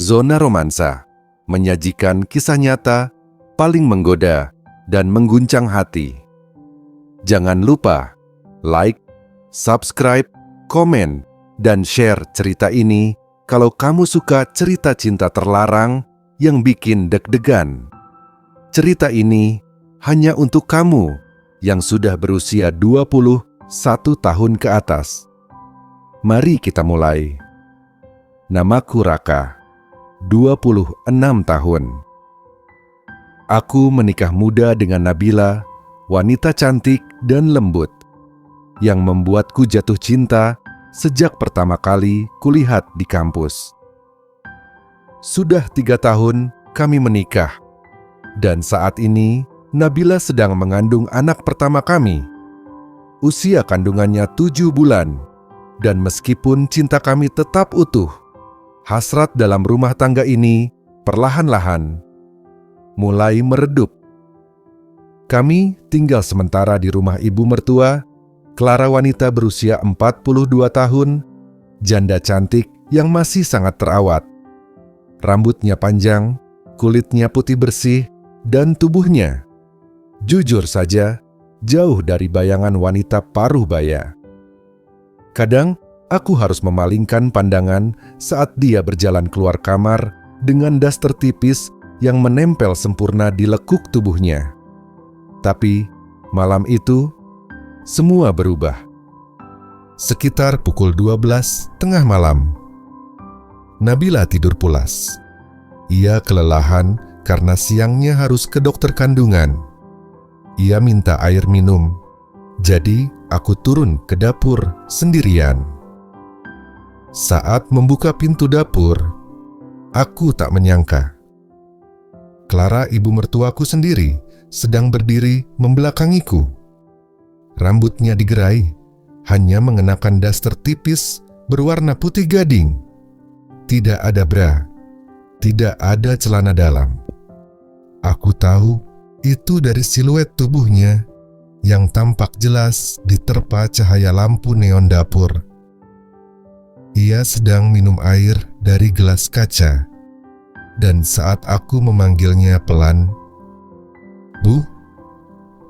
Zona Romansa menyajikan kisah nyata paling menggoda dan mengguncang hati. Jangan lupa like, subscribe, komen, dan share cerita ini kalau kamu suka cerita cinta terlarang yang bikin deg-degan. Cerita ini hanya untuk kamu yang sudah berusia 21 tahun ke atas. Mari kita mulai. Namaku Raka, 26 tahun. Aku menikah muda dengan Nabila, wanita cantik dan lembut, yang membuatku jatuh cinta sejak pertama kali kulihat di kampus. Sudah 3 tahun kami menikah, dan saat ini Nabila sedang mengandung anak pertama kami. Usia kandungannya 7 bulan, dan meskipun cinta kami tetap utuh, hasrat dalam rumah tangga ini perlahan-lahan mulai meredup. Kami tinggal sementara di rumah ibu mertua, Clara, wanita berusia 42 tahun, janda cantik yang masih sangat terawat. Rambutnya panjang, kulitnya putih bersih, dan tubuhnya, jujur saja, jauh dari bayangan wanita paruh baya. Kadang, aku harus memalingkan pandangan saat dia berjalan keluar kamar dengan daster tipis yang menempel sempurna di lekuk tubuhnya. Tapi malam itu, semua berubah. Sekitar pukul 12 tengah malam, Nabila tidur pulas. Ia kelelahan karena siangnya harus ke dokter kandungan. Ia minta air minum, jadi aku turun ke dapur sendirian. Saat membuka pintu dapur, aku tak menyangka Clara, ibu mertuaku sendiri, sedang berdiri membelakangiku. Rambutnya digerai, hanya mengenakan daster tipis berwarna putih gading. Tidak ada bra, tidak ada celana dalam. Aku tahu itu dari siluet tubuhnya yang tampak jelas diterpa cahaya lampu neon dapur. Ia sedang minum air dari gelas kaca, dan saat aku memanggilnya pelan, "Bu,"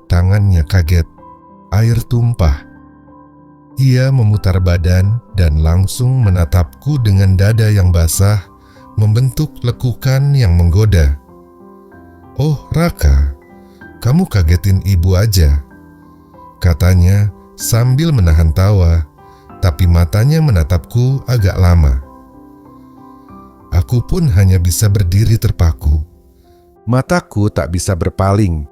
tangannya kaget, air tumpah. Ia memutar badan dan langsung menatapku dengan dada yang basah, membentuk lekukan yang menggoda. "Oh, Raka, kamu kagetin ibu aja," katanya sambil menahan tawa, tapi matanya menatapku agak lama. Aku pun hanya bisa berdiri terpaku. Mataku tak bisa berpaling.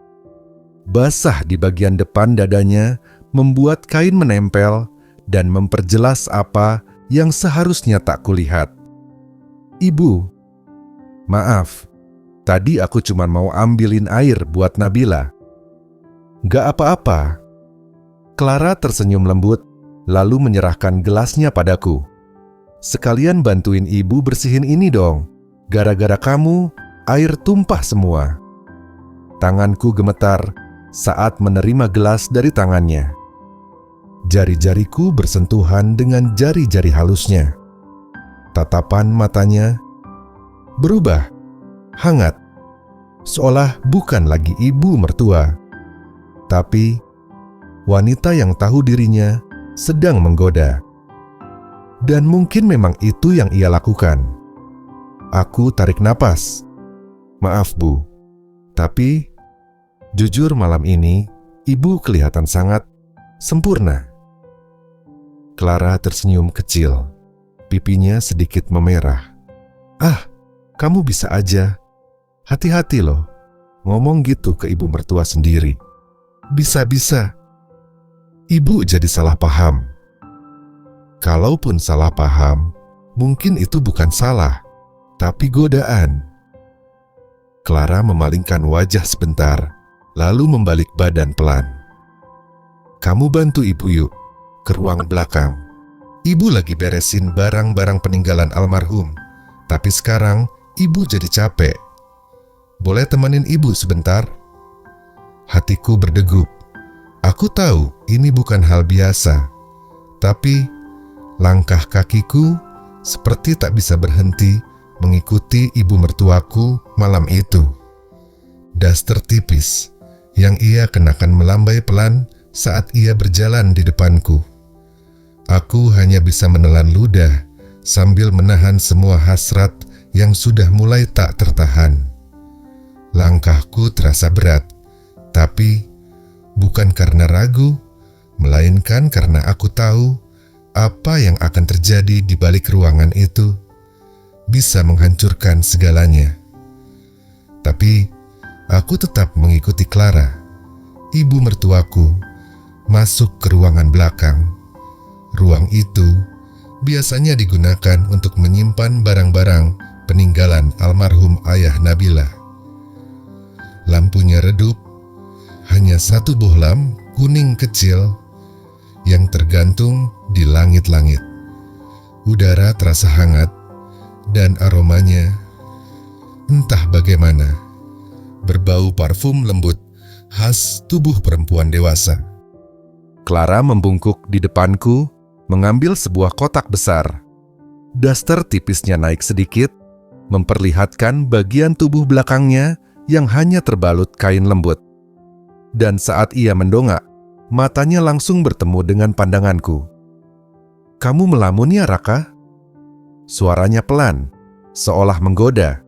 Basah di bagian depan dadanya membuat kain menempel dan memperjelas apa yang seharusnya tak kulihat. "Ibu, maaf, tadi aku cuma mau ambilin air buat Nabila." "Gak apa-apa." Clara tersenyum lembut, lalu menyerahkan gelasnya padaku. "Sekalian bantuin ibu bersihin ini dong. Gara-gara kamu, air tumpah semua." Tanganku gemetar saat menerima gelas dari tangannya. Jari-jariku bersentuhan dengan jari-jari halusnya. Tatapan matanya berubah, hangat, seolah bukan lagi ibu mertua, tapi wanita yang tahu dirinya sedang menggoda. Dan mungkin memang itu yang ia lakukan. Aku tarik napas. "Maaf, Bu, tapi jujur malam ini ibu kelihatan sangat sempurna." Clara tersenyum kecil, pipinya sedikit memerah. "Ah, kamu bisa aja. Hati-hati loh, ngomong gitu ke ibu mertua sendiri. Bisa-bisa ibu jadi salah paham." Kalaupun salah paham, mungkin itu bukan salah, tapi godaan. Clara memalingkan wajah sebentar, lalu membalik badan pelan. "Kamu bantu ibu yuk, ke ruang belakang. Ibu lagi beresin barang-barang peninggalan almarhum, tapi sekarang ibu jadi capek. Boleh temenin ibu sebentar?" Hatiku berdegup. Aku tahu ini bukan hal biasa, tapi langkah kakiku seperti tak bisa berhenti mengikuti ibu mertuaku malam itu. Daster tipis yang ia kenakan melambai pelan saat ia berjalan di depanku. Aku hanya bisa menelan ludah sambil menahan semua hasrat yang sudah mulai tak tertahan. Langkahku terasa berat, tapi bukan karena ragu, melainkan karena aku tahu apa yang akan terjadi di balik ruangan itu bisa menghancurkan segalanya. Tapi aku tetap mengikuti Clara, ibu mertuaku, masuk ke ruangan belakang. Ruang itu biasanya digunakan untuk menyimpan barang-barang peninggalan almarhum ayah Nabila. Lampunya redup, hanya satu bohlam kuning kecil yang tergantung di langit-langit. Udara terasa hangat dan aromanya entah bagaimana, berbau parfum lembut khas tubuh perempuan dewasa. Clara membungkuk di depanku, mengambil sebuah kotak besar. Daster tipisnya naik sedikit, memperlihatkan bagian tubuh belakangnya yang hanya terbalut kain lembut. Dan saat ia mendongak, matanya langsung bertemu dengan pandanganku. "Kamu melamun ya, Raka?" Suaranya pelan, seolah menggoda.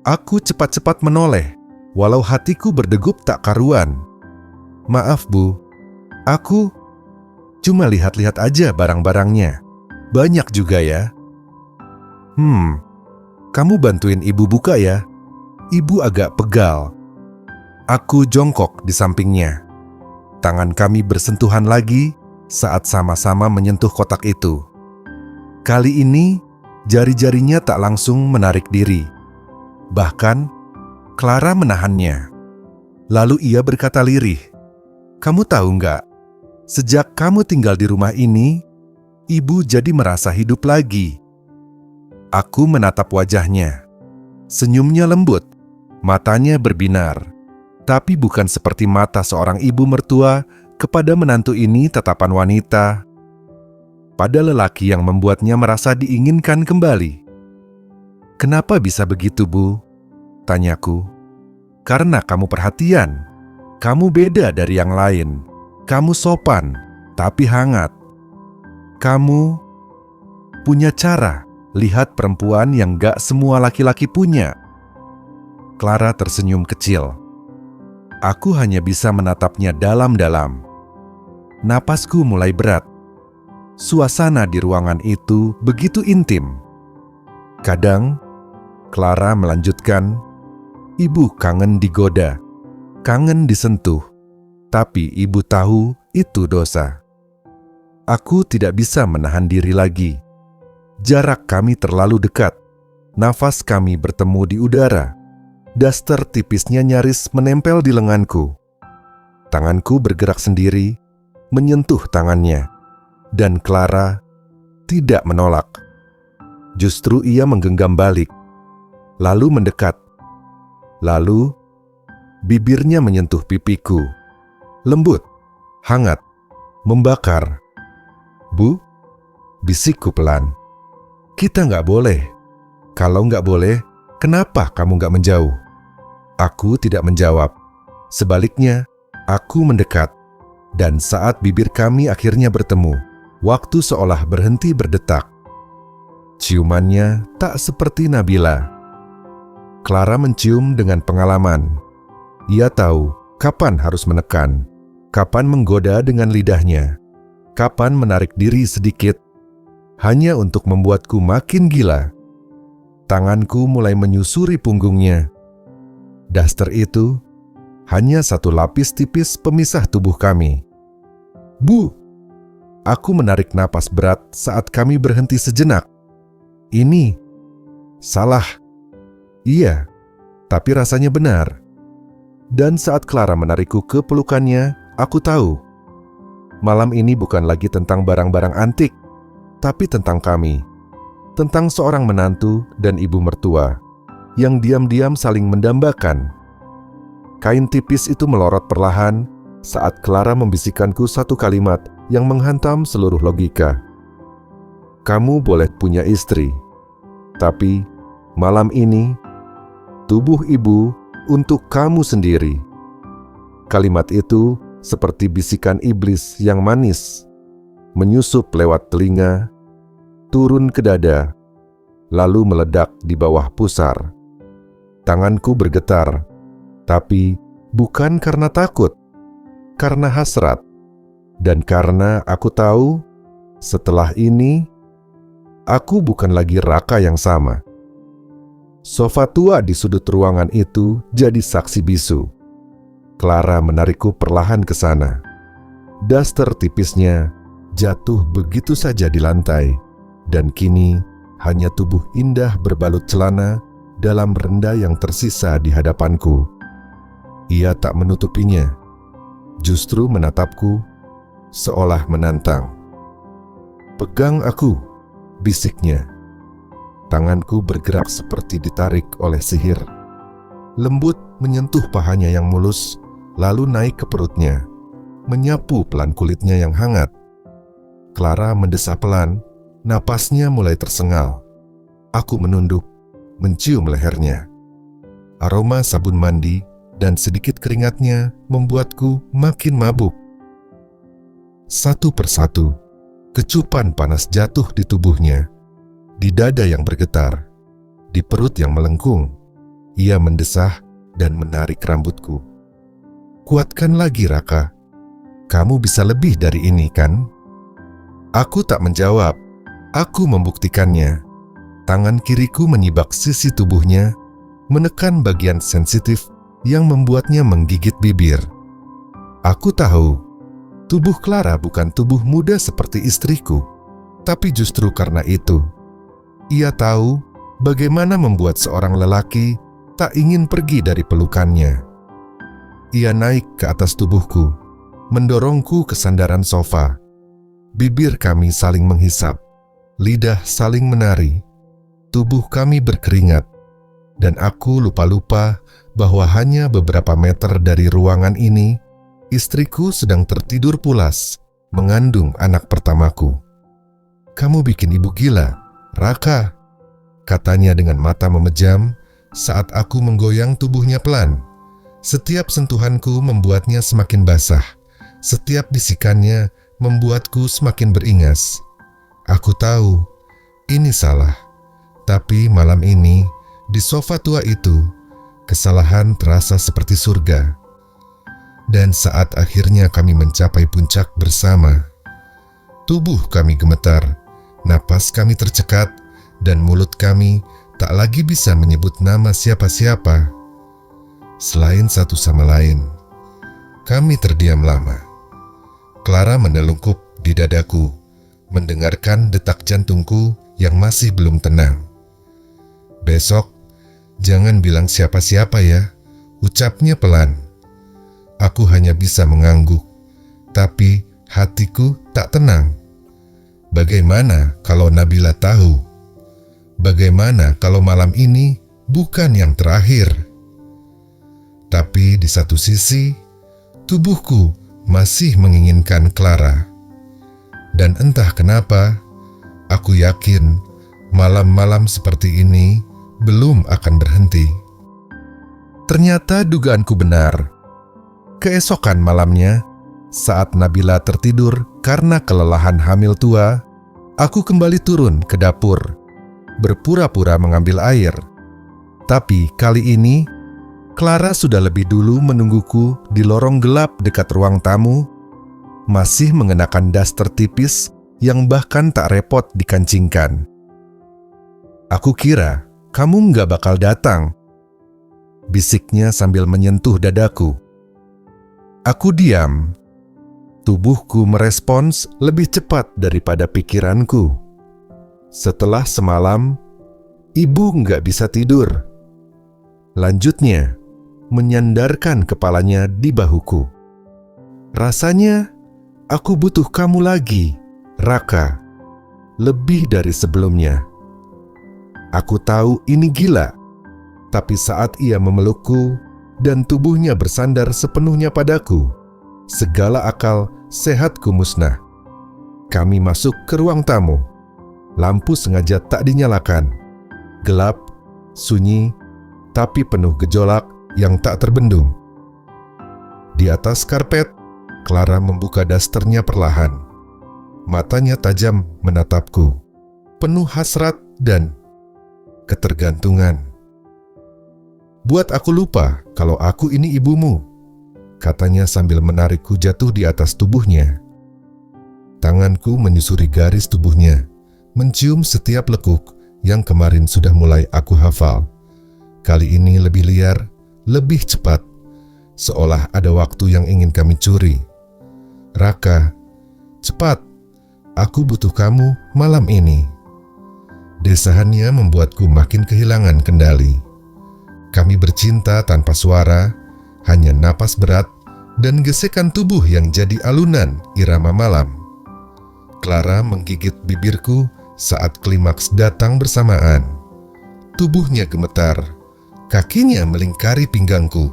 Aku cepat-cepat menoleh, walau hatiku berdegup tak karuan. "Maaf, Bu. Aku cuma lihat-lihat aja barang-barangnya. Banyak juga ya." Kamu bantuin ibu buka ya? Ibu agak pegal." Aku jongkok di sampingnya. Tangan kami bersentuhan lagi saat sama-sama menyentuh kotak itu. Kali ini, jari-jarinya tak langsung menarik diri. Bahkan, Clara menahannya. Lalu ia berkata lirih, "Kamu tahu nggak? Sejak kamu tinggal di rumah ini, ibu jadi merasa hidup lagi." Aku menatap wajahnya. Senyumnya lembut, matanya berbinar. Tapi bukan seperti mata seorang ibu mertua kepada menantu ini tatapan wanita, pada lelaki yang membuatnya merasa diinginkan kembali. "Kenapa bisa begitu, Bu?" tanyaku. "Karena kamu perhatian. Kamu beda dari yang lain. Kamu sopan, tapi hangat. Kamu punya cara lihat perempuan yang gak semua laki-laki punya." Clara tersenyum kecil. Aku hanya bisa menatapnya dalam-dalam. Napasku mulai berat. Suasana di ruangan itu begitu intim. Kadang, Clara melanjutkan, "Ibu kangen digoda, kangen disentuh. Tapi ibu tahu itu dosa." Aku tidak bisa menahan diri lagi. Jarak kami terlalu dekat. Nafas kami bertemu di udara. Daster tipisnya nyaris menempel di lenganku. Tanganku bergerak sendiri, menyentuh tangannya. Dan Clara tidak menolak. Justru ia menggenggam balik, lalu mendekat. Lalu, bibirnya menyentuh pipiku. Lembut, hangat, membakar. "Bu," bisikku pelan. "Kita nggak boleh. Kalau nggak boleh, kenapa kamu nggak menjauh?" Aku tidak menjawab. Sebaliknya, aku mendekat. Dan saat bibir kami akhirnya bertemu, waktu seolah berhenti berdetak. Ciumannya tak seperti Nabila. Clara mencium dengan pengalaman. Ia tahu kapan harus menekan, kapan menggoda dengan lidahnya, kapan menarik diri sedikit, hanya untuk membuatku makin gila. Tanganku mulai menyusuri punggungnya. Daster itu hanya satu lapis tipis pemisah tubuh kami. "Bu!" Aku menarik napas berat saat kami berhenti sejenak. Ini salah. Iya, tapi rasanya benar. Dan saat Clara menarikku ke pelukannya, aku tahu. Malam ini bukan lagi tentang barang-barang antik, tapi tentang kami. Tentang seorang menantu dan ibu mertua yang diam-diam saling mendambakan. Kain tipis itu melorot perlahan saat Clara membisikkanku satu kalimat yang menghantam seluruh logika. "Kamu boleh punya istri, tapi Malam ini, tubuh ibu untuk kamu sendiri." Kalimat itu seperti bisikan iblis yang manis, menyusup lewat telinga, turun ke dada, lalu meledak di bawah pusar. Tanganku bergetar, tapi bukan karena takut, karena hasrat, dan karena aku tahu setelah ini aku bukan lagi Raka yang sama. Sofa tua di sudut ruangan itu jadi saksi bisu. Clara menarikku perlahan ke sana. Daster tipisnya jatuh begitu saja di lantai, dan kini hanya tubuh indah berbalut celana dalam renda yang tersisa di hadapanku. Ia tak menutupinya, justru menatapku seolah menantang. "Pegang aku," bisiknya. Tanganku bergerak seperti ditarik oleh sihir. Lembut menyentuh pahanya yang mulus, lalu naik ke perutnya, menyapu pelan kulitnya yang hangat. Clara mendesah pelan, napasnya mulai tersengal. Aku menunduk, mencium lehernya. Aroma sabun mandi dan sedikit keringatnya membuatku makin mabuk. Satu persatu, kecupan panas jatuh di tubuhnya, di dada yang bergetar, di perut yang melengkung. Ia mendesah dan menarik rambutku. "Kuatkan lagi, Raka. Kamu bisa lebih dari ini, kan?" Aku tak menjawab. Aku membuktikannya. Tangan kiriku menyibak sisi tubuhnya, menekan bagian sensitif yang membuatnya menggigit bibir. Aku tahu, tubuh Clara bukan tubuh muda seperti istriku, tapi justru karena itu, ia tahu bagaimana membuat seorang lelaki tak ingin pergi dari pelukannya. Ia naik ke atas tubuhku, mendorongku ke sandaran sofa. Bibir kami saling menghisap, lidah saling menari, tubuh kami berkeringat, dan aku lupa-lupa bahwa hanya beberapa meter dari ruangan ini, istriku sedang tertidur pulas, mengandung anak pertamaku. "Kamu bikin ibu gila, Raka," katanya dengan mata memejam saat aku menggoyang tubuhnya pelan. Setiap sentuhanku membuatnya semakin basah, setiap bisikannya membuatku semakin beringas. Aku tahu, ini salah. Tapi malam ini, di sofa tua itu, kesalahan terasa seperti surga. Dan saat akhirnya kami mencapai puncak bersama, tubuh kami gemetar, napas kami tercekat, dan mulut kami tak lagi bisa menyebut nama siapa-siapa. Selain satu sama lain, kami terdiam lama. Clara menelungkup di dadaku, mendengarkan detak jantungku yang masih belum tenang. "Besok, jangan bilang siapa-siapa ya," ucapnya pelan. Aku hanya bisa mengangguk, tapi hatiku tak tenang. Bagaimana kalau Nabila tahu? Bagaimana kalau malam ini bukan yang terakhir? Tapi di satu sisi, tubuhku masih menginginkan Clara. Dan entah kenapa, aku yakin malam-malam seperti ini belum akan berhenti. Ternyata dugaanku benar. Keesokan malamnya, saat Nabila tertidur karena kelelahan hamil tua, aku kembali turun ke dapur, berpura-pura mengambil air. Tapi kali ini, Clara sudah lebih dulu menungguku di lorong gelap dekat ruang tamu, masih mengenakan daster tipis yang bahkan tak repot dikancingkan. "Aku kira kamu nggak bakal datang," bisiknya sambil menyentuh dadaku. Aku diam. Tubuhku merespons lebih cepat daripada pikiranku. Setelah semalam, ibu nggak bisa tidur. Lanjutnya, menyandarkan kepalanya di bahuku. "Rasanya aku butuh kamu lagi, Raka, lebih dari sebelumnya." Aku tahu ini gila, tapi saat ia memelukku dan tubuhnya bersandar sepenuhnya padaku, segala akal sehatku musnah. Kami masuk ke ruang tamu. Lampu sengaja tak dinyalakan. Gelap sunyi, tapi penuh gejolak yang tak terbendung. Di atas karpet, Clara membuka dasternya perlahan. Matanya tajam menatapku, penuh hasrat dan ketergantungan. "Buat aku lupa kalau aku ini ibumu," katanya sambil menarikku jatuh di atas tubuhnya. Tanganku menyusuri garis tubuhnya, mencium setiap lekuk yang kemarin sudah mulai aku hafal. Kali ini lebih liar, lebih cepat, seolah ada waktu yang ingin kami curi. "Raka, cepat, aku butuh kamu malam ini." Desahannya membuatku makin kehilangan kendali. Kami bercinta tanpa suara, hanya napas berat dan gesekan tubuh yang jadi alunan irama malam. Clara menggigit bibirku saat klimaks datang bersamaan. Tubuhnya gemetar, kakinya melingkari pinggangku.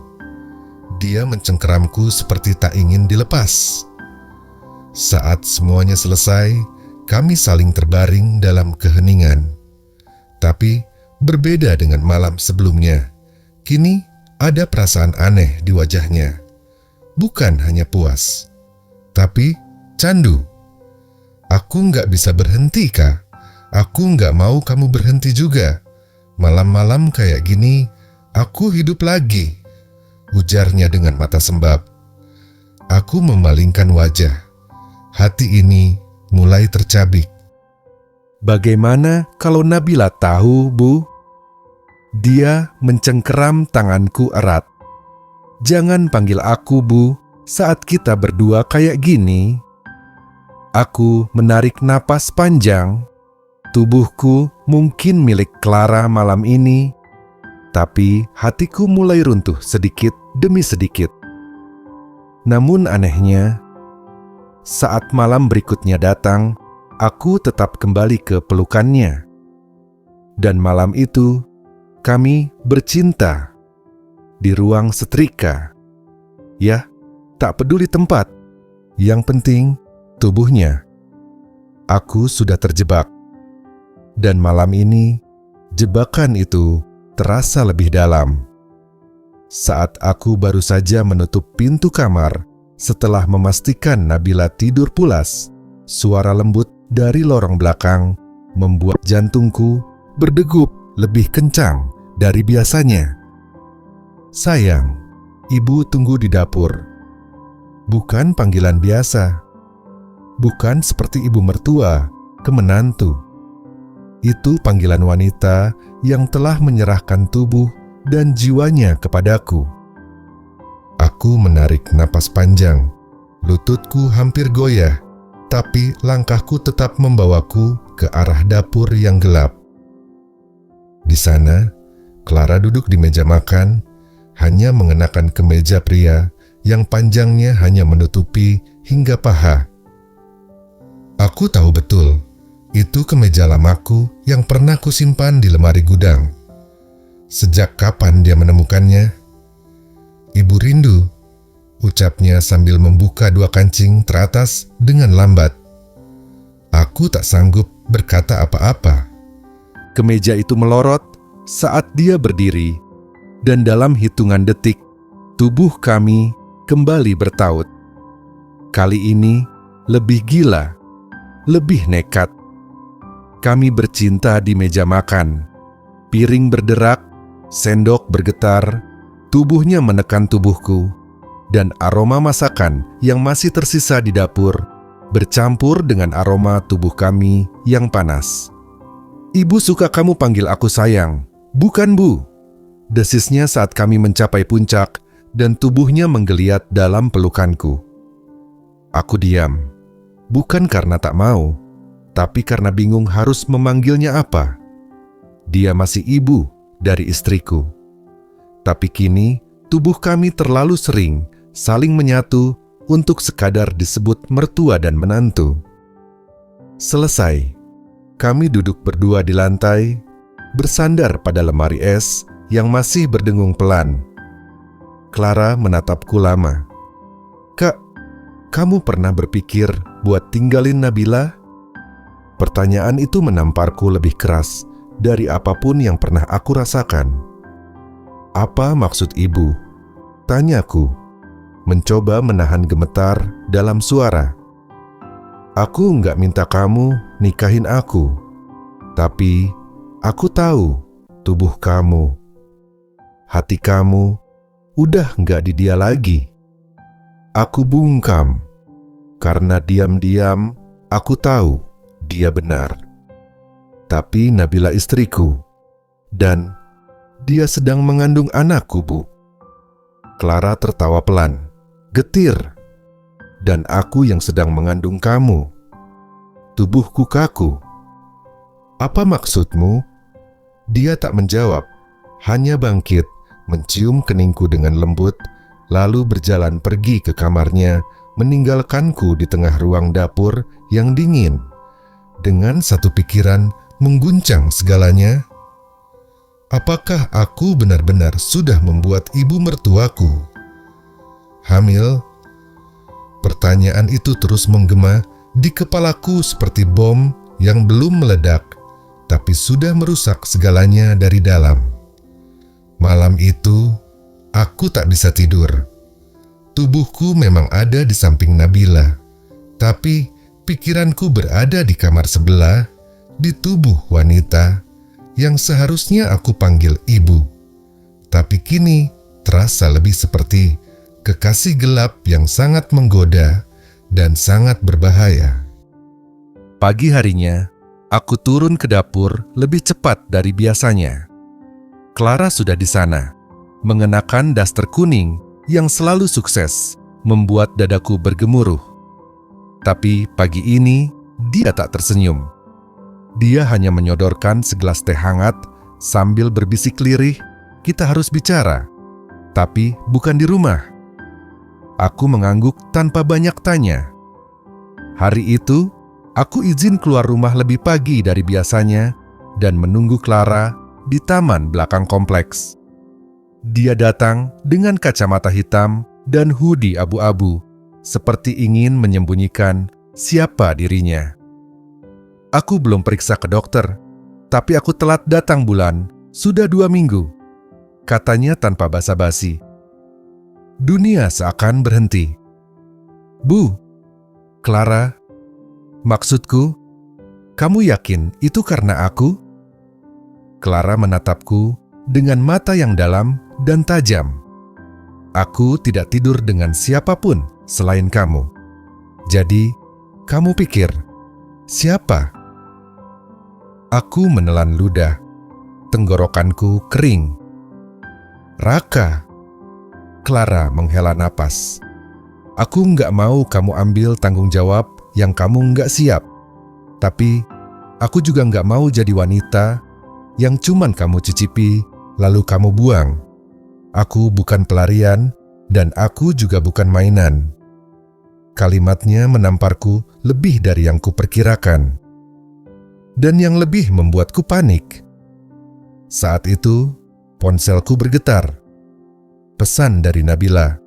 Dia mencengkeramku seperti tak ingin dilepas. Saat semuanya selesai, kami saling terbaring dalam keheningan. Tapi berbeda dengan malam sebelumnya. Kini ada perasaan aneh di wajahnya. Bukan hanya puas, tapi candu. "Aku nggak bisa berhenti, Kak. Aku nggak mau kamu berhenti juga. Malam-malam kayak gini, aku hidup lagi," ujarnya dengan mata sembab. Aku memalingkan wajah. Hati ini mulai tercabik. "Bagaimana kalau Nabila tahu, Bu?" Dia mencengkeram tanganku erat. "Jangan panggil aku Bu saat kita berdua kayak gini." Aku menarik napas panjang. Tubuhku mungkin milik Clara malam ini, tapi hatiku mulai runtuh sedikit demi sedikit. Namun anehnya, saat malam berikutnya datang, aku tetap kembali ke pelukannya. Dan malam itu, kami bercinta di ruang setrika. Ya, tak peduli tempat. Yang penting, tubuhnya. Aku sudah terjebak. Dan malam ini, jebakan itu terasa lebih dalam. Saat aku baru saja menutup pintu kamar, setelah memastikan Nabila tidur pulas, suara lembut dari lorong belakang membuat jantungku berdegup lebih kencang dari biasanya. "Sayang, Ibu tunggu di dapur." Bukan panggilan biasa. Bukan seperti ibu mertua ke menantu. Itu panggilan wanita yang telah menyerahkan tubuh dan jiwanya kepadaku. Aku menarik napas panjang. Lututku hampir goyah, tapi langkahku tetap membawaku ke arah dapur yang gelap. Di sana, Clara duduk di meja makan, hanya mengenakan kemeja pria yang panjangnya hanya menutupi hingga paha. Aku tahu betul, itu kemeja lamaku yang pernah kusimpan di lemari gudang. Sejak kapan dia menemukannya? "Ibu rindu," ucapnya sambil membuka dua kancing teratas dengan lambat. Aku tak sanggup berkata apa-apa. Kemeja itu melorot saat dia berdiri, dan dalam hitungan detik, tubuh kami kembali bertaut. Kali ini lebih gila, lebih nekat. Kami bercinta di meja makan. Piring berderak, sendok bergetar, tubuhnya menekan tubuhku, dan aroma masakan yang masih tersisa di dapur bercampur dengan aroma tubuh kami yang panas. "Ibu suka kamu panggil aku sayang, bukan Bu?" desisnya saat kami mencapai puncak dan tubuhnya menggeliat dalam pelukanku. Aku diam. Bukan karena tak mau, tapi karena bingung harus memanggilnya apa. Dia masih ibu dari istriku. Tapi kini tubuh kami terlalu sering saling menyatu untuk sekadar disebut mertua dan menantu. Selesai, kami duduk berdua di lantai, bersandar pada lemari es yang masih berdengung pelan. Clara menatapku lama. "Kak, kamu pernah berpikir buat tinggalin Nabila?" Pertanyaan itu menamparku lebih keras dari apapun yang pernah aku rasakan. Apa maksud ibu? Tanyaku, mencoba menahan gemetar dalam suara. Aku nggak minta kamu nikahin aku, tapi aku tahu tubuh kamu, hati kamu udah nggak di dia lagi. Aku bungkam, karena diam-diam aku tahu dia benar. Tapi Nabila istriku, dan dia sedang mengandung anakku, Bu. Clara tertawa pelan, getir. Dan aku yang sedang mengandung kamu. Tubuhku kaku. Apa maksudmu? Dia tak menjawab, hanya bangkit, mencium keningku dengan lembut, lalu berjalan pergi ke kamarnya, meninggalkanku di tengah ruang dapur yang dingin. Dengan satu pikiran mengguncang segalanya. Apakah aku benar-benar sudah membuat ibu mertuaku hamil? Pertanyaan itu terus menggema di kepalaku seperti bom yang belum meledak, tapi sudah merusak segalanya dari dalam. Malam itu, aku tak bisa tidur. Tubuhku memang ada di samping Nabila, tapi pikiranku berada di kamar sebelah, di tubuh wanita yang seharusnya aku panggil ibu. Tapi kini terasa lebih seperti kekasih gelap yang sangat menggoda dan sangat berbahaya. Pagi harinya, aku turun ke dapur lebih cepat dari biasanya. Clara sudah di sana, mengenakan daster kuning yang selalu sukses, membuat dadaku bergemuruh. Tapi pagi ini, dia tak tersenyum. Dia hanya menyodorkan segelas teh hangat sambil berbisik lirih, "Kita harus bicara, tapi bukan di rumah." Aku mengangguk tanpa banyak tanya. Hari itu, aku izin keluar rumah lebih pagi dari biasanya dan menunggu Clara di taman belakang kompleks. Dia datang dengan kacamata hitam dan hoodie abu-abu, seperti ingin menyembunyikan siapa dirinya. Aku belum periksa ke dokter, tapi aku telat datang bulan, sudah 2 minggu, katanya tanpa basa-basi. Dunia seakan berhenti. "Bu, Clara, maksudku, kamu yakin itu karena aku?" Clara menatapku dengan mata yang dalam dan tajam. "Aku tidak tidur dengan siapapun selain kamu. Jadi, kamu pikir, siapa?" Aku menelan ludah. Tenggorokanku kering. "Raka." Clara menghela napas. "Aku nggak mau kamu ambil tanggung jawab yang kamu nggak siap. Tapi, aku juga nggak mau jadi wanita yang cuman kamu cicipi, lalu kamu buang. Aku bukan pelarian, dan aku juga bukan mainan." Kalimatnya menamparku lebih dari yang kuperkirakan. Dan yang lebih membuatku panik. Saat itu, ponselku bergetar. Pesan dari Nabila.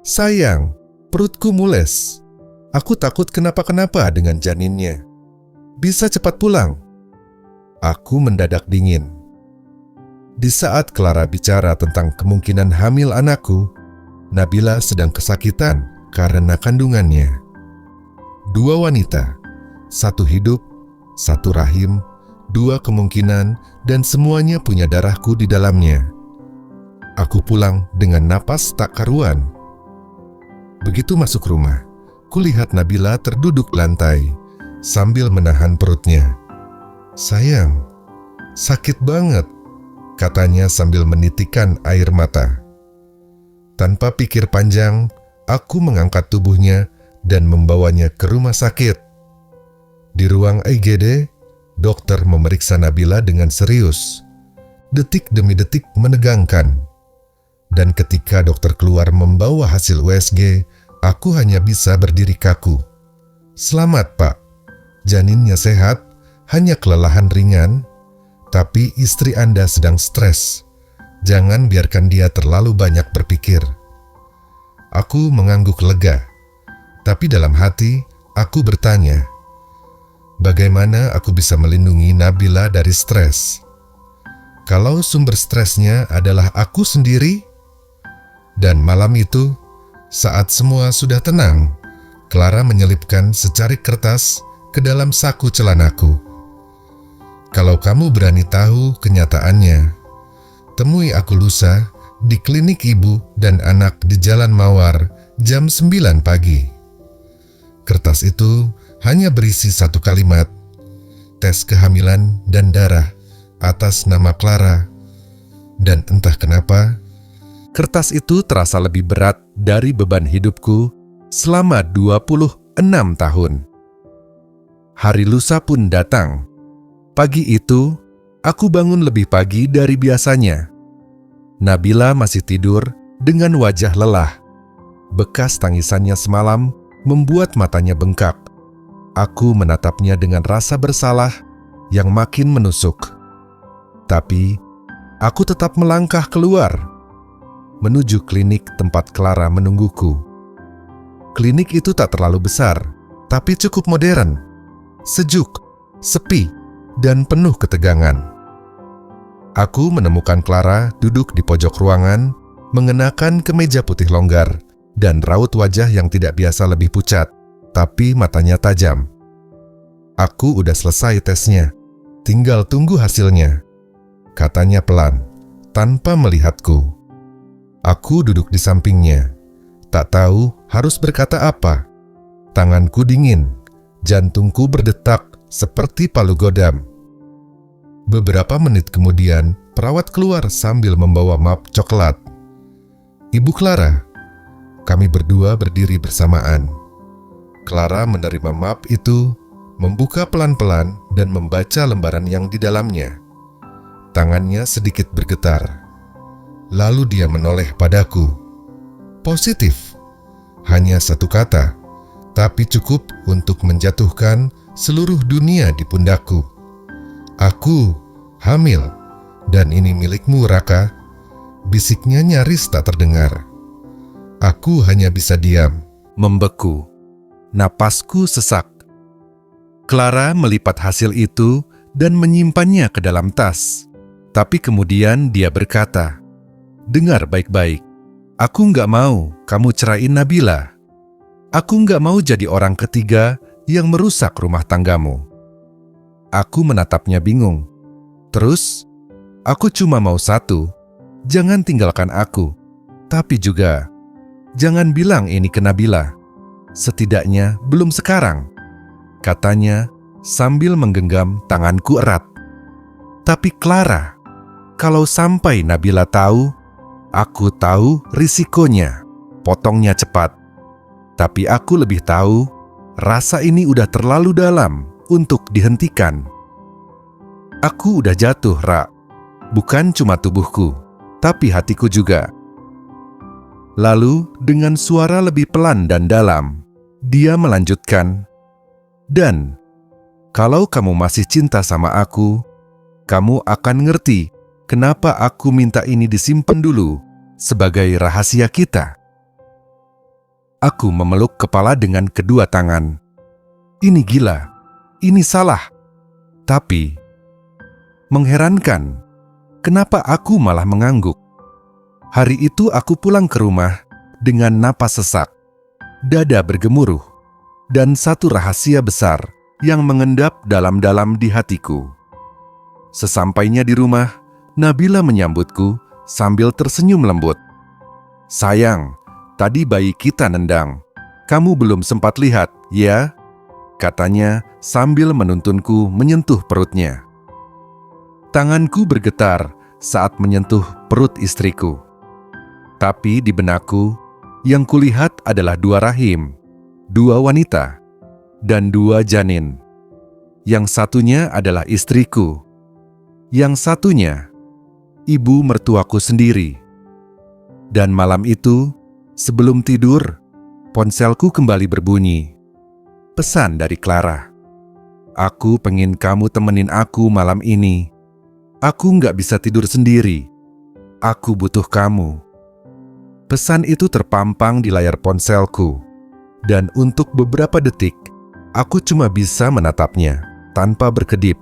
"Sayang, perutku mules. Aku takut kenapa-kenapa dengan janinnya. Bisa cepat pulang." Aku mendadak dingin. Di saat Clara bicara tentang kemungkinan hamil anakku, Nabila sedang kesakitan karena kandungannya. 2 wanita, 1 hidup, 1 rahim, 2 kemungkinan, dan semuanya punya darahku di dalamnya. Aku pulang dengan napas tak karuan. Begitu masuk rumah, kulihat Nabila terduduk lantai sambil menahan perutnya. "Sayang, sakit banget," katanya sambil menitikkan air mata. Tanpa pikir panjang, aku mengangkat tubuhnya dan membawanya ke rumah sakit. Di ruang IGD, dokter memeriksa Nabila dengan serius. Detik demi detik menegangkan. Dan ketika dokter keluar membawa hasil USG, aku hanya bisa berdiri kaku. "Selamat, Pak. Janinnya sehat, hanya kelelahan ringan. Tapi istri Anda sedang stres. Jangan biarkan dia terlalu banyak berpikir." Aku mengangguk lega. Tapi dalam hati, aku bertanya, bagaimana aku bisa melindungi Nabila dari stres? Kalau sumber stresnya adalah aku sendiri? Dan malam itu, saat semua sudah tenang, Clara menyelipkan secarik kertas ke dalam saku celanaku. Kalau kamu berani tahu kenyataannya, temui aku lusa di klinik ibu dan anak di Jalan Mawar jam 9 pagi. Kertas itu hanya berisi satu kalimat, tes kehamilan dan darah atas nama Clara. Dan entah kenapa, kertas itu terasa lebih berat dari beban hidupku selama 26 tahun. Hari lusa pun datang. Pagi itu, aku bangun lebih pagi dari biasanya. Nabila masih tidur dengan wajah lelah. Bekas tangisannya semalam membuat matanya bengkak. Aku menatapnya dengan rasa bersalah yang makin menusuk. Tapi, aku tetap melangkah keluar, menuju klinik tempat Clara menungguku. Klinik itu tak terlalu besar, tapi cukup modern, sejuk, sepi, dan penuh ketegangan. Aku menemukan Clara duduk di pojok ruangan, mengenakan kemeja putih longgar, dan raut wajah yang tidak biasa lebih pucat, tapi matanya tajam. Aku udah selesai tesnya, tinggal tunggu hasilnya, katanya pelan, tanpa melihatku. Aku duduk di sampingnya, tak tahu harus berkata apa. Tanganku dingin, jantungku berdetak seperti palu godam. Beberapa menit kemudian, perawat keluar sambil membawa map coklat. Ibu Clara. Kami berdua berdiri bersamaan. Clara menerima map itu, membuka pelan-pelan dan membaca lembaran yang di dalamnya. Tangannya sedikit bergetar. Lalu dia menoleh padaku. Positif. Hanya satu kata, tapi cukup untuk menjatuhkan seluruh dunia di pundakku. Aku hamil, dan ini milikmu, Raka. Bisiknya nyaris tak terdengar. Aku hanya bisa diam, Membeku. Napasku sesak. Clara melipat hasil itu dan menyimpannya ke dalam tas. Tapi kemudian dia berkata, "Dengar baik-baik. Aku nggak mau kamu ceraiin Nabila. Aku nggak mau jadi orang ketiga yang merusak rumah tanggamu." Aku menatapnya bingung. Terus, aku cuma mau satu, jangan tinggalkan aku. Tapi juga, jangan bilang ini ke Nabila. Setidaknya belum sekarang, katanya sambil menggenggam tanganku erat. Tapi Clara, kalau sampai Nabila tahu, aku tahu risikonya, potongnya cepat. Tapi aku lebih tahu, rasa ini udah terlalu dalam untuk dihentikan. Aku udah jatuh, Ra. Bukan cuma tubuhku, tapi hatiku juga. Lalu, dengan suara lebih pelan dan dalam, dia melanjutkan, "Dan, kalau kamu masih cinta sama aku, kamu akan ngerti kenapa aku minta ini disimpan dulu sebagai rahasia kita." Aku memeluk kepala dengan kedua tangan. Ini gila, ini salah. Tapi, mengherankan, kenapa aku malah mengangguk. Hari itu aku pulang ke rumah dengan napas sesak, dada bergemuruh, dan satu rahasia besar yang mengendap dalam-dalam di hatiku. Sesampainya di rumah, Nabila menyambutku sambil tersenyum lembut. "Sayang, tadi bayi kita nendang. Kamu belum sempat lihat, ya?" katanya sambil menuntunku menyentuh perutnya. Tanganku bergetar saat menyentuh perut istriku. Tapi di benakku, yang kulihat adalah dua rahim, dua wanita, dan dua janin. Yang satunya adalah istriku. Yang satunya, ibu mertuaku sendiri. Dan malam itu, sebelum tidur, ponselku kembali berbunyi. Pesan dari Clara. "Aku pengen kamu temenin aku malam ini. Aku nggak bisa tidur sendiri. Aku butuh kamu." Pesan itu terpampang di layar ponselku, dan untuk beberapa detik, aku cuma bisa menatapnya. tanpa berkedip.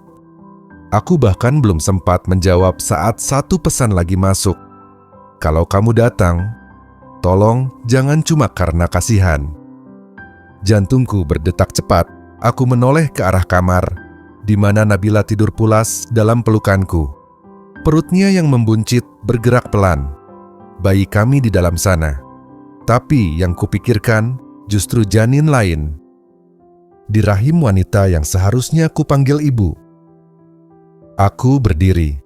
Aku bahkan belum sempat menjawab saat satu pesan lagi masuk. Kalau kamu datang, tolong jangan cuma karena kasihan. Jantungku berdetak cepat. Aku menoleh ke arah kamar, di mana Nabila tidur pulas dalam pelukanku. Perutnya yang membuncit bergerak pelan. Bayi kami di dalam sana. Tapi yang kupikirkan justru janin lain. Di rahim wanita yang seharusnya kupanggil ibu. Aku berdiri.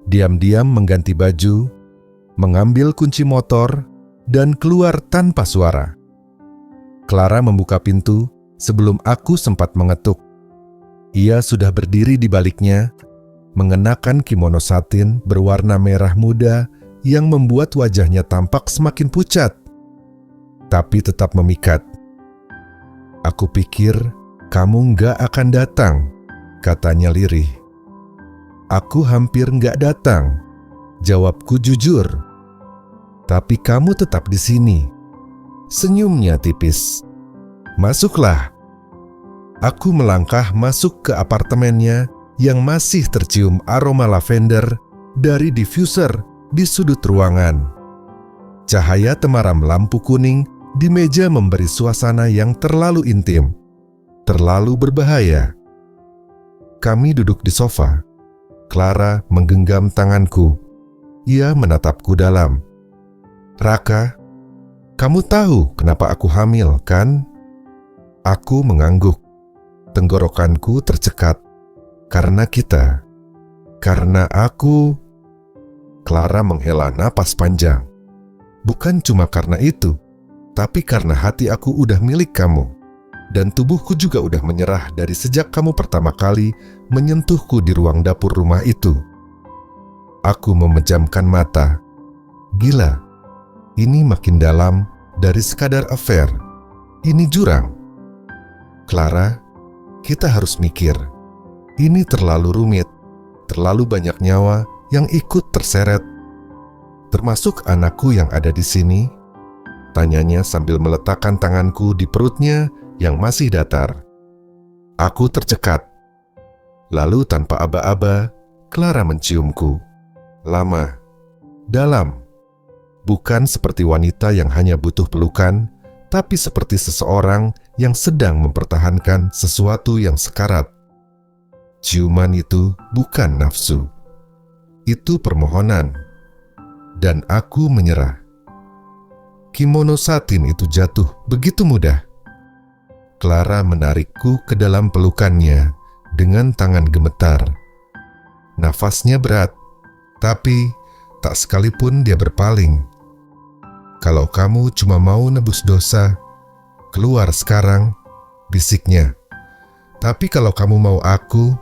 Diam-diam mengganti baju, mengambil kunci motor, dan keluar tanpa suara. Clara membuka pintu sebelum aku sempat mengetuk. Ia sudah berdiri di baliknya, mengenakan kimono satin berwarna merah muda yang membuat wajahnya tampak semakin pucat, tapi tetap memikat. Aku pikir kamu nggak akan datang, katanya lirih. Aku hampir nggak datang, jawabku jujur. Tapi kamu tetap di sini. Senyumnya tipis. Masuklah. Aku melangkah masuk ke apartemennya yang masih tercium aroma lavender dari diffuser di sudut ruangan. Cahaya temaram lampu kuning di meja memberi suasana yang terlalu intim, terlalu berbahaya. Kami duduk di sofa. Clara menggenggam tanganku. Ia menatapku dalam. Raka, kamu tahu kenapa aku hamil, kan? Aku mengangguk. Tenggorokanku tercekat. Karena kita. Karena aku. Clara menghela napas panjang. Bukan cuma karena itu, tapi karena hati aku udah milik kamu. Dan tubuhku juga udah menyerah dari sejak kamu pertama kali menyentuhku di ruang dapur rumah itu. Aku memejamkan mata. Gila, ini makin dalam dari sekadar affair. Ini jurang. Clara, kita harus mikir. Ini terlalu rumit, terlalu banyak nyawa yang ikut terseret. Termasuk anakku yang ada di sini? Tanyanya sambil meletakkan tanganku di perutnya yang masih datar. Aku tercekat. Lalu tanpa aba-aba, Clara menciumku. Lama, dalam. Bukan seperti wanita yang hanya butuh pelukan, tapi seperti seseorang yang sedang mempertahankan sesuatu yang sekarat. Ciuman itu bukan nafsu. Itu permohonan. Dan aku menyerah. Kimono satin itu jatuh begitu mudah. Clara menarikku ke dalam pelukannya dengan tangan gemetar. Nafasnya berat, tapi tak sekalipun dia berpaling. Kalau kamu cuma mau nebus dosa, keluar sekarang, bisiknya. Tapi kalau kamu mau aku,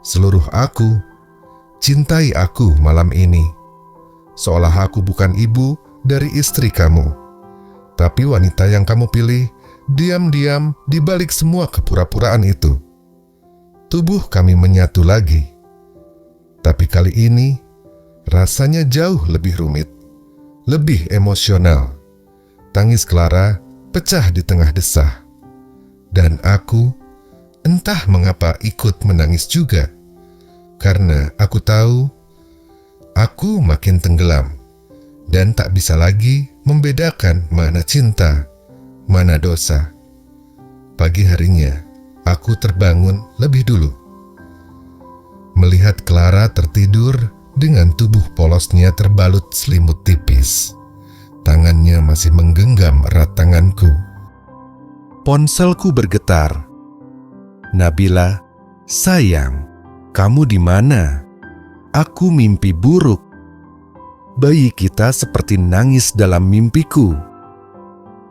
seluruh aku, cintai aku malam ini. Seolah aku bukan ibu dari istri kamu. Tapi wanita yang kamu pilih diam-diam di balik semua kepura-puraan itu. Tubuh kami menyatu lagi. Tapi kali ini rasanya jauh lebih rumit, lebih emosional. Tangis Clara pecah di tengah desah. Dan aku entah mengapa ikut menangis juga. Karena aku tahu aku makin tenggelam dan tak bisa lagi membedakan mana cinta, mana dosa. Pagi harinya, aku terbangun lebih dulu. Melihat Clara tertidur dengan tubuh polosnya terbalut selimut tipis. Tangannya masih menggenggam erat tanganku. Ponselku bergetar. Nabila, sayang, kamu di mana? Aku mimpi buruk. Bayi kita seperti nangis dalam mimpiku.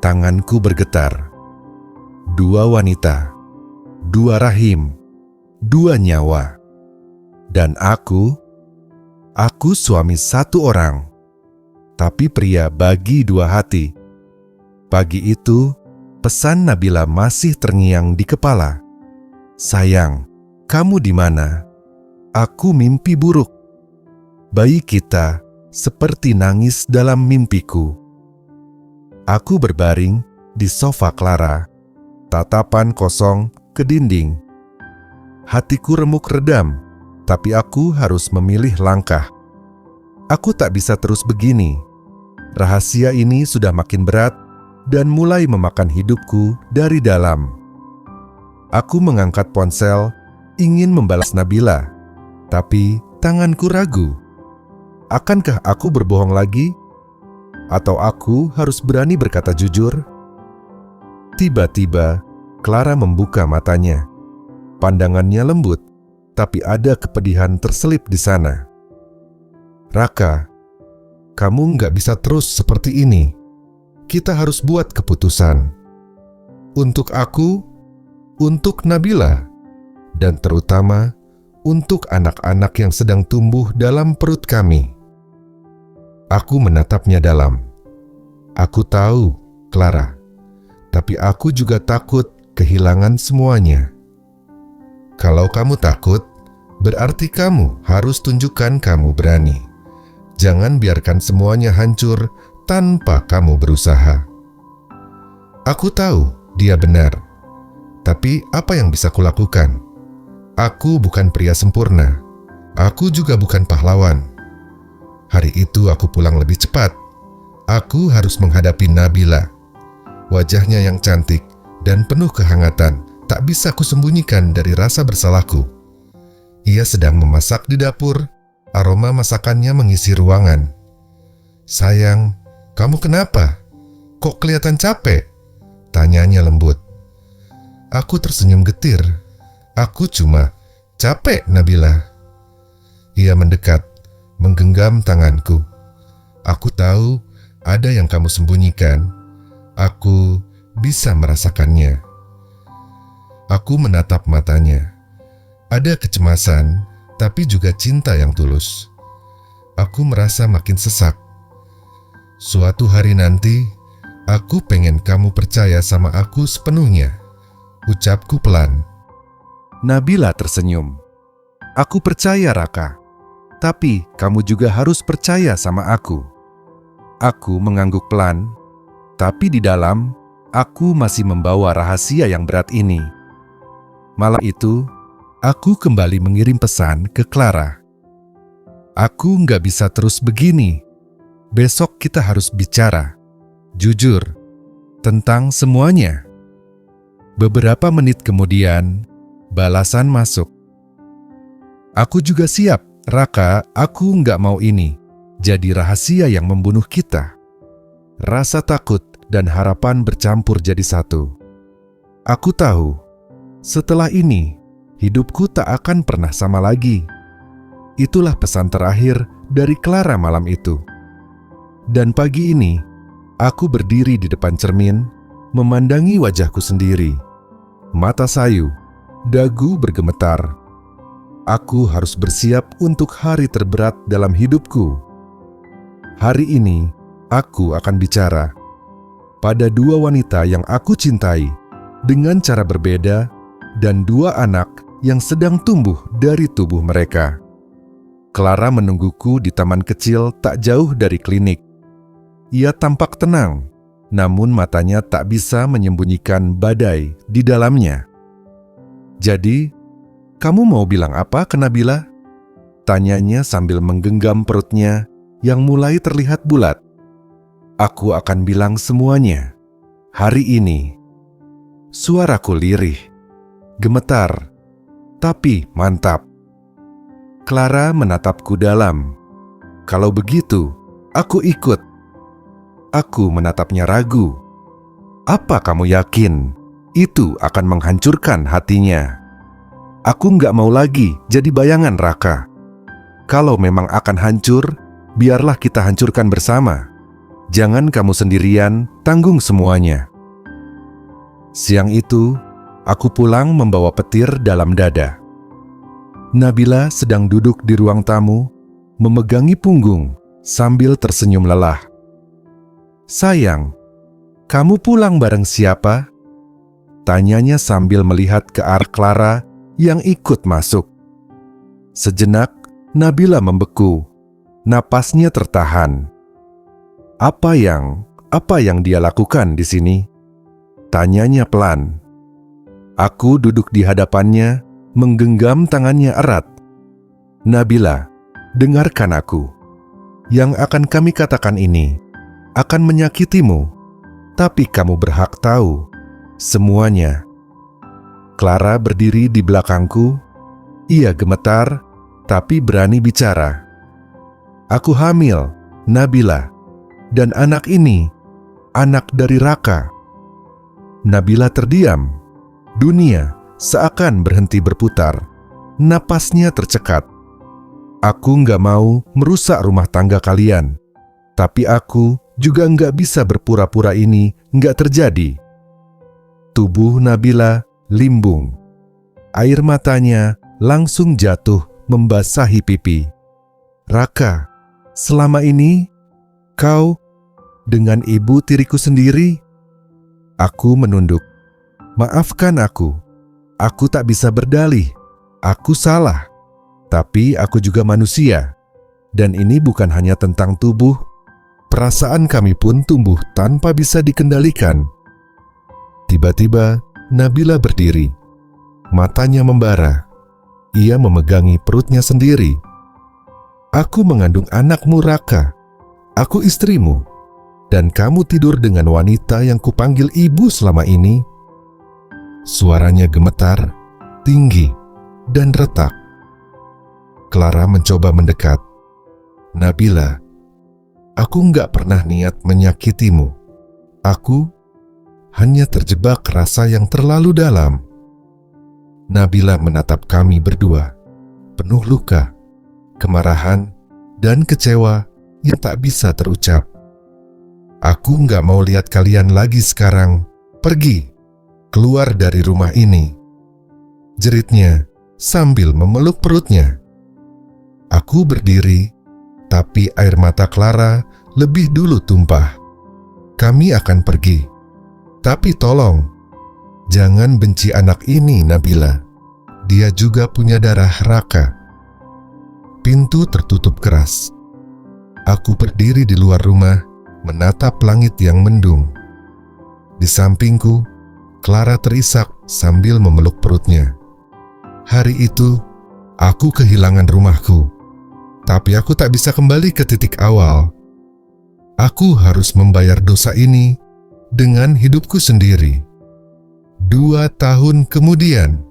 Tanganku bergetar. Dua wanita, dua rahim, dua nyawa. Dan aku suami satu orang, tapi pria bagi dua hati. Pagi itu, pesan Nabila masih terngiang di kepala. Sayang, kamu di mana? Aku mimpi buruk. Bayi kita seperti nangis dalam mimpiku. Aku berbaring di sofa Clara, tatapan kosong ke dinding. Hatiku remuk redam, tapi aku harus memilih langkah. Aku tak bisa terus begini. Rahasia ini sudah makin berat dan mulai memakan hidupku dari dalam. Aku mengangkat ponsel, ingin membalas Nabila, tapi tanganku ragu. Akankah aku berbohong lagi? Atau aku harus berani berkata jujur? Tiba-tiba, Clara membuka matanya. Pandangannya lembut, tapi ada kepedihan terselip di sana. Raka, kamu nggak bisa terus seperti ini. Kita harus buat keputusan. Untuk aku, untuk Nabila, dan terutama untuk anak-anak yang sedang tumbuh dalam perut kami. Aku menatapnya dalam. Aku tahu, Clara, tapi aku juga takut kehilangan semuanya. Kalau kamu takut, berarti kamu harus tunjukkan kamu berani. Jangan biarkan semuanya hancur tanpa kamu berusaha. Aku tahu dia benar, tapi apa yang bisa kulakukan? Aku bukan pria sempurna. Aku juga bukan pahlawan. Hari itu aku pulang lebih cepat. Aku harus menghadapi Nabila. Wajahnya yang cantik dan penuh kehangatan tak bisa kusembunyikan dari rasa bersalahku. Ia sedang memasak di dapur. Aroma masakannya mengisi ruangan. Sayang, kamu kenapa? Kok kelihatan capek? Tanyanya lembut. Aku tersenyum getir. Aku cuma capek, Nabila. Ia mendekat, menggenggam tanganku. Aku tahu ada yang kamu sembunyikan. Aku bisa merasakannya. Aku menatap matanya. Ada kecemasan, tapi juga cinta yang tulus. Aku merasa makin sesak. Suatu hari nanti, aku pengen kamu percaya sama aku sepenuhnya. Ucapku pelan. Nabila tersenyum. Aku percaya, Raka. Tapi kamu juga harus percaya sama aku. Aku mengangguk pelan, tapi di dalam, aku masih membawa rahasia yang berat ini. Malam itu, aku kembali mengirim pesan ke Clara. Aku nggak bisa terus begini. Besok kita harus bicara, jujur, tentang semuanya. Beberapa menit kemudian, balasan masuk. Aku juga siap, Raka, aku nggak mau ini jadi rahasia yang membunuh kita. Rasa takut dan harapan bercampur jadi satu. Aku tahu, setelah ini, hidupku tak akan pernah sama lagi. Itulah pesan terakhir dari Clara malam itu. Dan pagi ini, aku berdiri di depan cermin, memandangi wajahku sendiri. Mata sayu, dagu bergemetar. Aku harus bersiap untuk hari terberat dalam hidupku. Hari ini, aku akan bicara pada dua wanita yang aku cintai dengan cara berbeda dan dua anak yang sedang tumbuh dari tubuh mereka. Clara menungguku di taman kecil tak jauh dari klinik. Ia tampak tenang, namun matanya tak bisa menyembunyikan badai di dalamnya. Jadi, kamu mau bilang apa ke Nabila? Tanyanya sambil menggenggam perutnya yang mulai terlihat bulat. Aku akan bilang semuanya. Hari ini. Suaraku lirih, gemetar, tapi mantap. Clara menatapku dalam. Kalau begitu, aku ikut. Aku menatapnya ragu. Apa kamu yakin itu akan menghancurkan hatinya? Aku nggak mau lagi jadi bayangan Raka. Kalau memang akan hancur, biarlah kita hancurkan bersama. Jangan kamu sendirian tanggung semuanya. Siang itu, aku pulang membawa petir dalam dada. Nabila sedang duduk di ruang tamu, memegangi punggung sambil tersenyum lelah. Sayang, kamu pulang bareng siapa? Tanyanya sambil melihat ke arah Clara yang ikut masuk. Sejenak, Nabila membeku. Napasnya tertahan. Apa yang dia lakukan di sini? Tanyanya pelan. Aku duduk di hadapannya, menggenggam tangannya erat. "Nabila, dengarkan aku. Yang akan kami katakan ini akan menyakitimu, tapi kamu berhak tahu semuanya." Clara berdiri di belakangku. Ia gemetar, tapi berani bicara. "Aku hamil, Nabila, dan anak ini anak dari Raka." Nabila terdiam. Dunia seakan berhenti berputar. Napasnya tercekat. "Aku nggak mau merusak rumah tangga kalian, tapi aku juga nggak bisa berpura-pura ini nggak terjadi." Tubuh Nabila limbung. Air matanya langsung jatuh membasahi pipi. "Raka, selama ini kau dengan ibu tiriku sendiri?" Aku menunduk. "Maafkan aku. Aku tak bisa berdalih. Aku salah. Tapi aku juga manusia. Dan ini bukan hanya tentang tubuh. Perasaan kami pun tumbuh tanpa bisa dikendalikan." Tiba-tiba Nabila berdiri. Matanya membara. Ia memegangi perutnya sendiri. "Aku mengandung anakmu, Raka. Aku istrimu. Dan kamu tidur dengan wanita yang kupanggil ibu selama ini." Suaranya gemetar, tinggi, dan retak. Clara mencoba mendekat. "Nabila, aku nggak pernah niat menyakitimu. Aku hanya terjebak rasa yang terlalu dalam." Nabila menatap kami berdua, penuh luka, kemarahan, dan kecewa yang tak bisa terucap. "Aku nggak mau lihat kalian lagi sekarang. Pergi, keluar dari rumah ini," jeritnya sambil memeluk perutnya. Aku berdiri, tapi air mata Clara lebih dulu tumpah. "Kami akan pergi. Tapi tolong, jangan benci anak ini, Nabila. Dia juga punya darah Raka." Pintu tertutup keras. Aku berdiri di luar rumah, menatap langit yang mendung. Di sampingku, Clara terisak sambil memeluk perutnya. Hari itu, aku kehilangan rumahku. Tapi aku tak bisa kembali ke titik awal. Aku harus membayar dosa ini dengan hidupku sendiri. 2 tahun kemudian,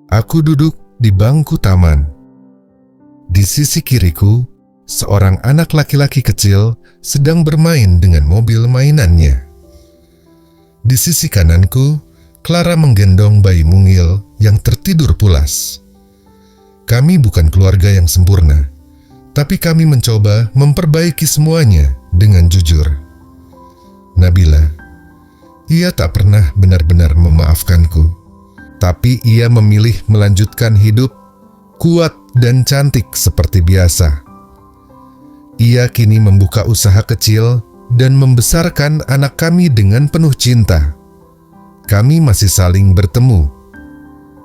aku duduk di bangku taman. Di sisi kiriku, seorang anak laki-laki kecil sedang bermain dengan mobil mainannya. Di sisi kananku, Clara menggendong bayi mungil yang tertidur pulas. Kami bukan keluarga yang sempurna, tapi kami mencoba memperbaiki semuanya dengan jujur. Nabila, ia tak pernah benar-benar memaafkanku, tapi ia memilih melanjutkan hidup kuat dan cantik seperti biasa. Ia kini membuka usaha kecil dan membesarkan anak kami dengan penuh cinta. Kami masih saling bertemu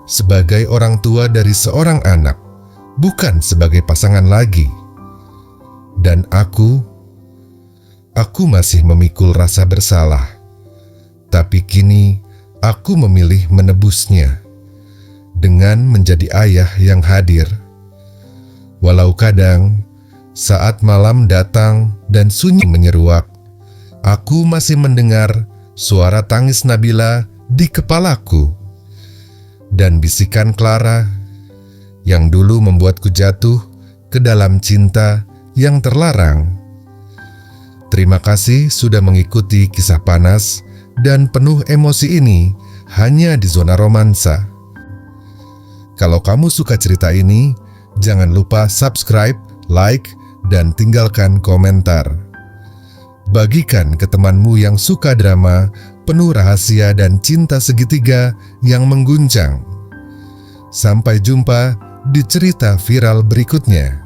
sebagai orang tua dari seorang anak, bukan sebagai pasangan lagi. Dan aku masih memikul rasa bersalah. Tapi kini aku memilih menebusnya dengan menjadi ayah yang hadir. Walau kadang saat malam datang dan sunyi menyeruak, aku masih mendengar suara tangis Nabila di kepalaku dan bisikan Clara yang dulu membuatku jatuh ke dalam cinta yang terlarang. Terima kasih sudah mengikuti kisah panas dan penuh emosi ini hanya di Zona Romansa. Kalau kamu suka cerita ini, jangan lupa subscribe, like, dan tinggalkan komentar. Bagikan ke temanmu yang suka drama, penuh rahasia dan cinta segitiga yang mengguncang. Sampai jumpa di cerita viral berikutnya.